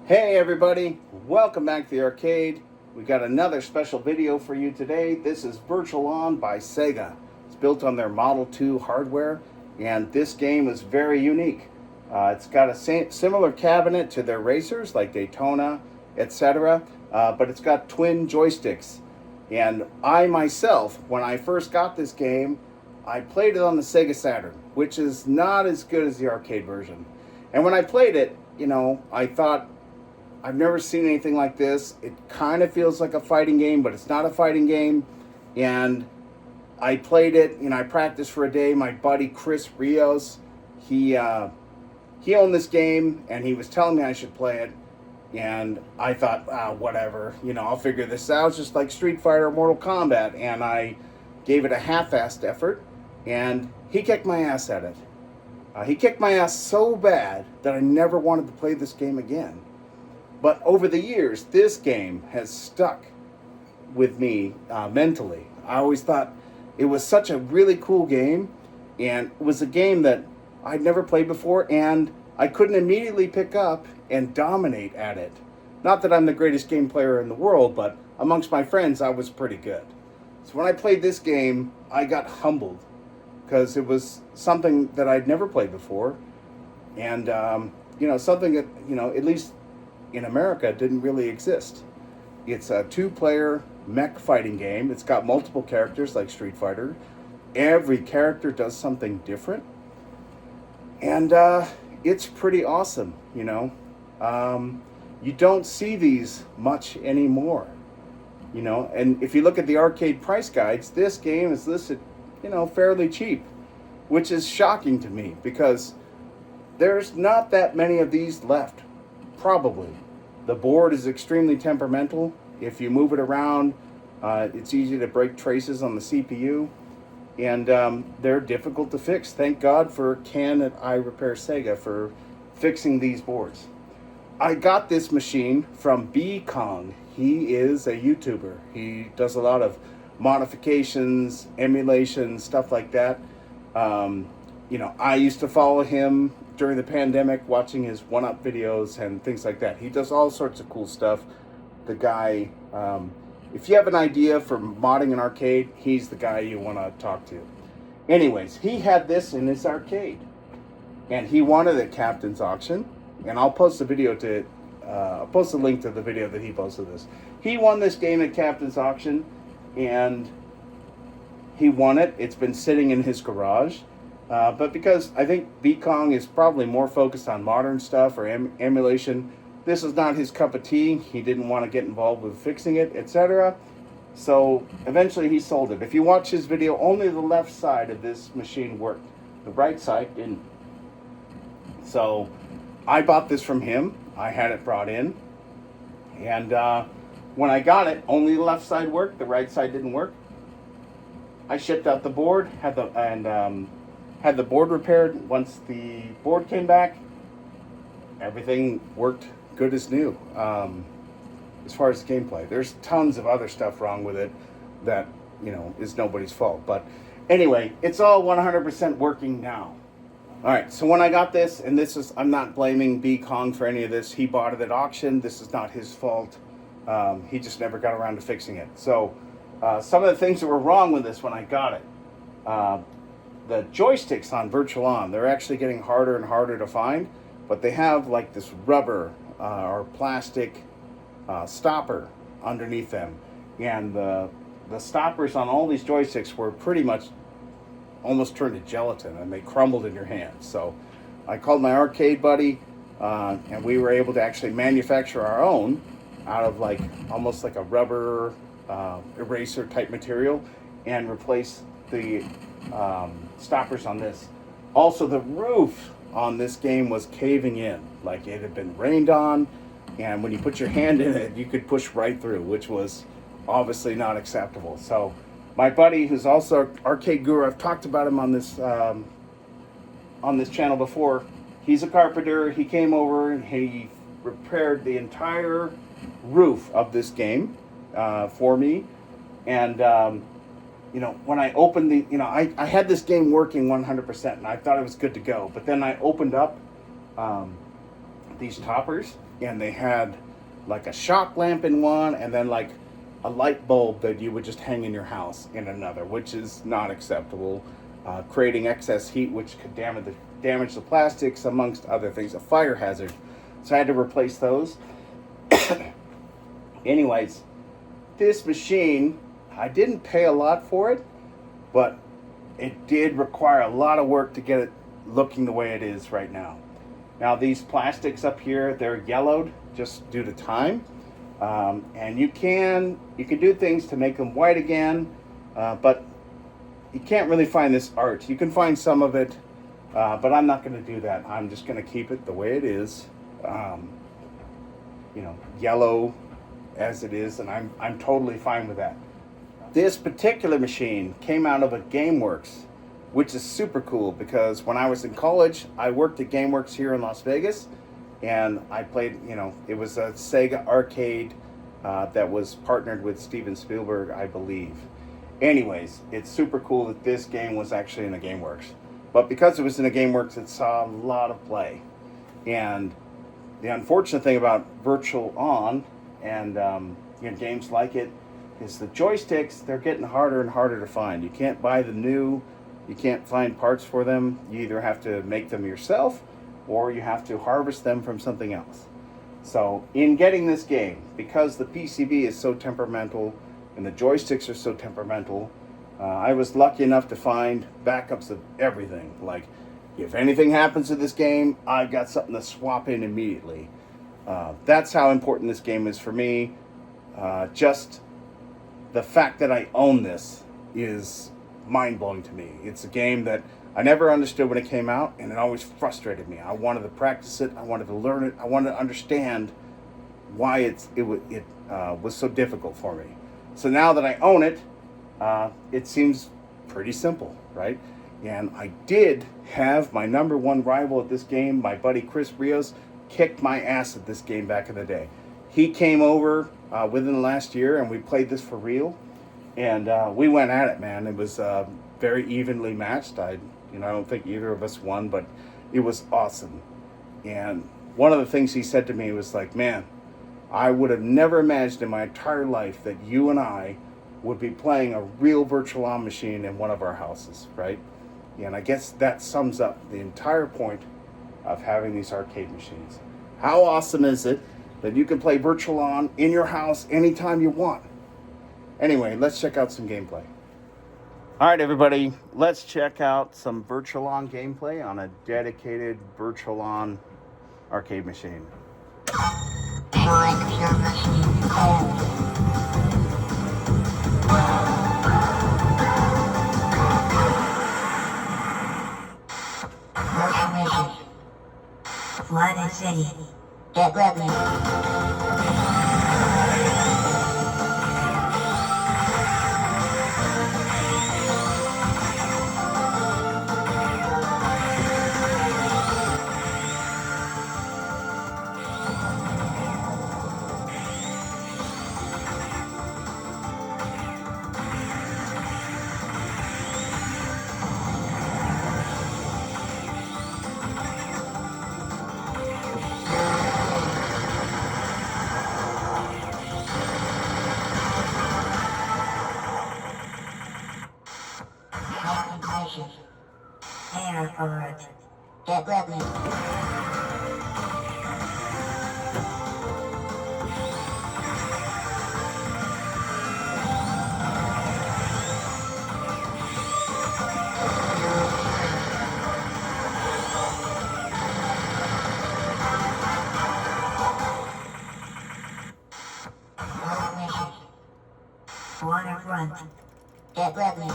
Hey everybody, welcome back to the arcade. We got another special video for you today. This is Virtual On by Sega. It's built on their Model 2 hardware, and this game is very unique. It's got a similar cabinet to their racers like Daytona, etc., but it's got twin joysticks. And I myself, when I first got this game, I played it on the Sega Saturn, which is not as good as the arcade version. And when I played it, I thought, I've never seen anything like this. It kind of feels like a fighting game, but it's not a fighting game. And I played it, I practiced for a day. My buddy Chris Rios, he owned this game, and he was telling me I should play it. And I thought, whatever, I'll figure this out. It's just like Street Fighter or Mortal Kombat. And I gave it a half-assed effort, and he kicked my ass at it. He kicked my ass so bad that I never wanted to play this game again. But over the years, this game has stuck with me mentally. I always thought it was such a really cool game, and it was a game that I'd never played before, and I couldn't immediately pick up and dominate at it. Not that I'm the greatest game player in the world, but amongst my friends, I was pretty good. So when I played this game, I got humbled, because it was something that I'd never played before, and something that, at least in America, didn't really exist. It's a two-player mech fighting game. It's got multiple characters like Street Fighter. Every character does something different, and it's pretty awesome. You don't see these much anymore. And if you look at the arcade price guides, this game is listed, fairly cheap, which is shocking to me because there's not that many of these left, probably. The board is extremely temperamental. If you move it around, it's easy to break traces on the CPU, and they're difficult to fix. Thank God for Can I Repair Sega for fixing these boards. I got this machine from B-Kong. He is a YouTuber. He does a lot of modifications, emulation, stuff like that. I used to follow him during the pandemic, watching his one-up videos and things like that. He does all sorts of cool stuff. The guy, if you have an idea for modding an arcade, he's the guy you want to talk to. Anyways, he had this in his arcade, and he won it at Captain's Auction. And I'll post a video to I'll post a link to the video that he posted this. He won this game at Captain's Auction, and he won it. It's been sitting in his garage. But because I think B-Kong is probably more focused on modern stuff or emulation, this is not his cup of tea. He didn't want to get involved with fixing it, etc. So eventually he sold it. If you watch his video, only the left side of this machine worked. The right side didn't. So I bought this from him. I had it brought in. And when I got it, only the left side worked. The right side didn't work. I shipped out the board, had the board repaired. Once the board came back, everything worked good as new. As far as the gameplay, there's tons of other stuff wrong with it that is nobody's fault. But anyway, it's all 100% working now. All right, so when I got this, and I'm not blaming B-Kong for any of this. He bought it at auction. This is not his fault. He just never got around to fixing it. So some of the things that were wrong with this when I got it. The joysticks on Virtual On, they're actually getting harder and harder to find, but they have like this rubber or plastic stopper underneath them. And the stoppers on all these joysticks were pretty much almost turned to gelatin, and they crumbled in your hands. So I called my arcade buddy, and we were able to actually manufacture our own out of almost like a rubber eraser type material and replace the stoppers on this. Also, the roof on this game was caving in, like it had been rained on, and when you put your hand in it, you could push right through, which was obviously not acceptable. So my buddy, who's also an arcade guru, I've talked about him on this channel before. He's a carpenter. He came over and he repaired the entire roof of this game for me. And when I opened I had this game working 100%, and I thought it was good to go. But then I opened up these toppers, and they had like a shop lamp in one, and then like a light bulb that you would just hang in your house in another, which is not acceptable, creating excess heat, which could damage the plastics, amongst other things, a fire hazard. So I had to replace those. Anyways, this machine, I didn't pay a lot for it, but it did require a lot of work to get it looking the way it is right now. Now these plastics up here, they're yellowed just due to time. And you can do things to make them white again, but you can't really find this art. You can find some of it, but I'm not going to do that. I'm just going to keep it the way it is, yellow as it is, and I'm totally fine with that. This particular machine came out of a GameWorks, which is super cool because when I was in college, I worked at GameWorks here in Las Vegas, and I played, it was a Sega arcade that was partnered with Steven Spielberg, I believe. Anyways, it's super cool that this game was actually in a GameWorks. But because it was in a GameWorks, it saw a lot of play. And the unfortunate thing about Virtual On and games like it is the joysticks, they're getting harder and harder to find. You can't buy them new. You can't find parts for them. You either have to make them yourself or you have to harvest them from something else. So in getting this game, because the PCB is so temperamental and the joysticks are so temperamental, I was lucky enough to find backups of everything. Like, if anything happens to this game, I've got something to swap in immediately. That's how important this game is for me. Just the fact that I own this is mind-blowing to me. It's a game that I never understood when it came out, and it always frustrated me. I wanted to practice it. I wanted to learn it. I wanted to understand why it was so difficult for me. So now that I own it, it seems pretty simple, right? And I did have my number one rival at this game, my buddy Chris Rios, kicked my ass at this game back in the day. He came over within the last year, and we played this for real. And we went at it, man. It was very evenly matched. I don't think either of us won, but it was awesome. And one of the things he said to me was like, man, I would have never imagined in my entire life that you and I would be playing a real Virtual On machine in one of our houses, right? And I guess that sums up the entire point of having these arcade machines. How awesome is it that you can play Virtual On in your house anytime you want? Anyway, let's check out some gameplay. All right, everybody, let's check out some Virtual On gameplay on a dedicated Virtual On arcade machine. Make your machine cold. Motion mission. Flood and city. Get ready. Air forward. Get ready. Waterfront. Get ready.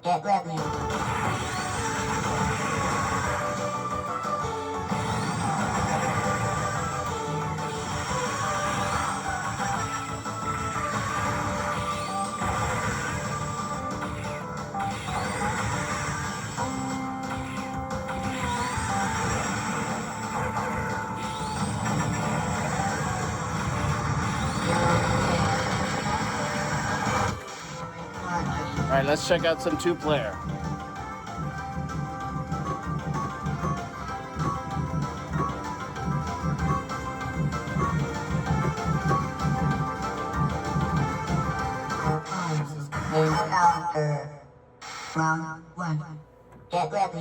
Get ready. All right, let's check out some two-player. Round 1. Get ready.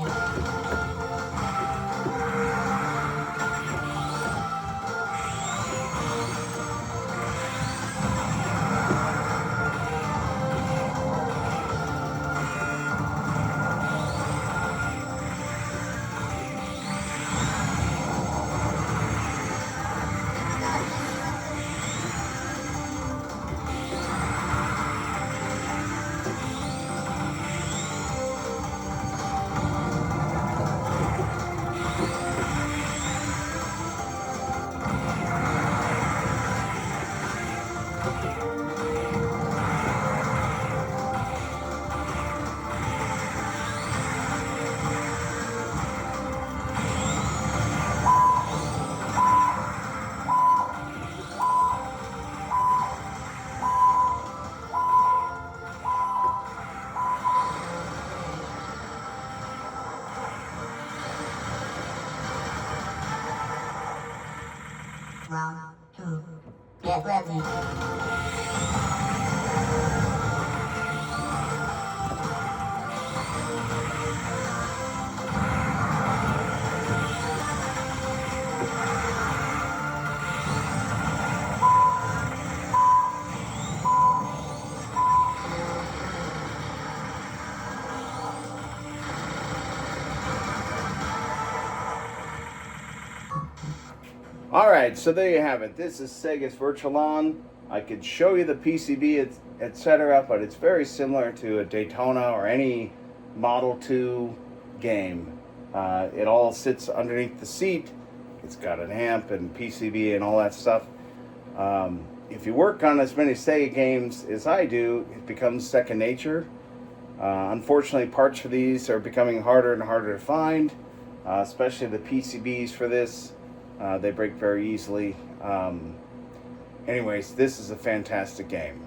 Round 2. Get ready. All right, so there you have it. This is Sega's Virtual-On. I could show you the PCB, etc., but it's very similar to a Daytona or any Model 2 game. It all sits underneath the seat. It's got an amp and PCB and all that stuff. If you work on as many Sega games as I do, it becomes second nature. Unfortunately, parts for these are becoming harder and harder to find, especially the PCBs for this. They break very easily. Anyways, this is a fantastic game.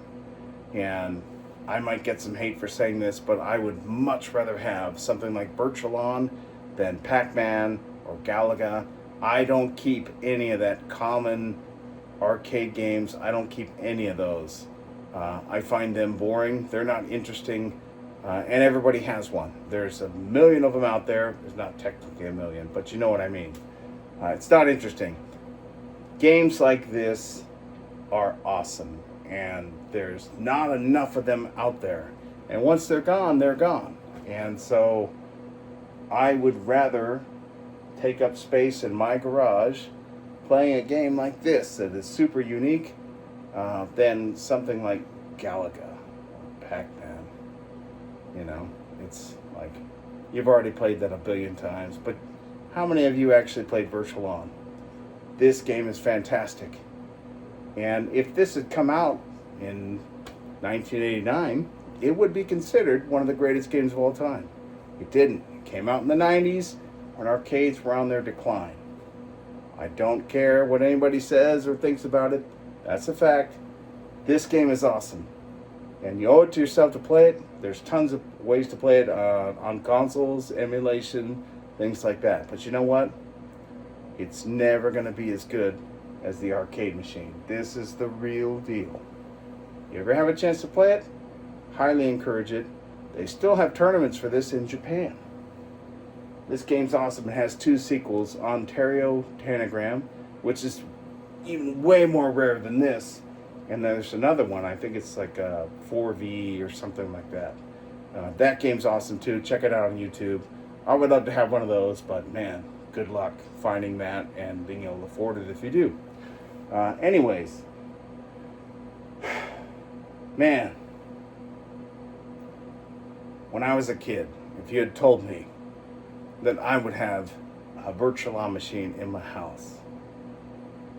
And I might get some hate for saying this, but I would much rather have something like Virtual-On than Pac-Man or Galaga. I don't keep any of that common arcade games. I don't keep any of those. I find them boring. They're not interesting. And everybody has one. There's a million of them out there. There's not technically a million, but you know what I mean. It's not interesting. Games like this are awesome, and there's not enough of them out there. And once they're gone, they're gone. And so I would rather take up space in my garage playing a game like this that is super unique than something like Galaga or Pac-Man. You know, it's like, you've already played that a billion times, but how many of you actually played Virtual-On? This game is fantastic. And if this had come out in 1989, it would be considered one of the greatest games of all time. It didn't. It came out in the 90s when arcades were on their decline. I don't care what anybody says or thinks about it. That's a fact. This game is awesome. And you owe it to yourself to play it. There's tons of ways to play it on consoles, emulation, things like that. But you know what? It's never going to be as good as the arcade machine. This is the real deal. You ever have a chance to play it? Highly encourage it. They still have tournaments for this in Japan. This game's awesome. It has 2 sequels, Ontario Tanagram, which is even way more rare than this. And there's another one, I think it's like a 4V or something like that. That game's awesome too. Check it out on YouTube. I would love to have one of those, but man, good luck finding that and being able to afford it if you do. Anyways, man, when I was a kid, if you had told me that I would have a Virtual machine in my house,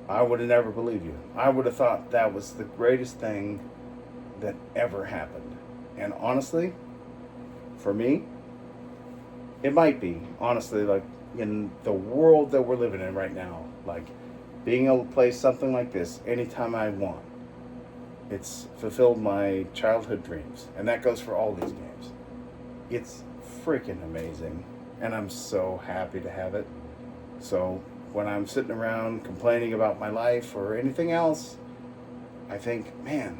I would have never believed you. I would have thought that was the greatest thing that ever happened. And honestly, for me, it might be. Honestly, like in the world that we're living in right now, like being able to play something like this anytime I want, it's fulfilled my childhood dreams. And that goes for all these games. It's freaking amazing. And I'm so happy to have it. So when I'm sitting around complaining about my life or anything else, I think, man,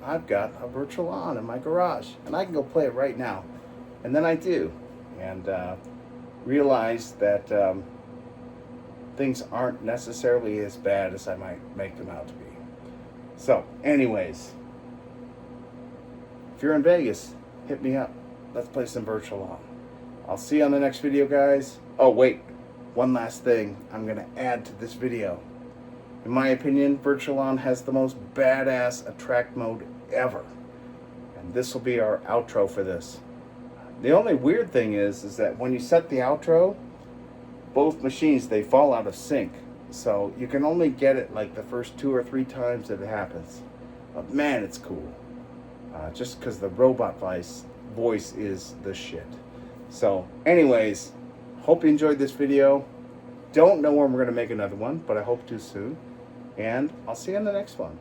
I've got a Virtual in my garage and I can go play it right now. And then I do. And realize that things aren't necessarily as bad as I might make them out to be. So, anyways, if you're in Vegas, hit me up. Let's play some Virtual. I'll see you on the next video, guys. Oh, wait. One last thing I'm going to add to this video. In my opinion, Virtual has the most badass attract mode ever. And this will be our outro for this. The only weird thing is that when you set the outro, both machines, they fall out of sync. So you can only get it like the first 2 or 3 times that it happens. But man, it's cool. Just because the robot voice is the shit. So anyways, hope you enjoyed this video. Don't know when we're going to make another one, but I hope to soon. And I'll see you in the next one.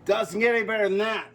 Doesn't get any better than that.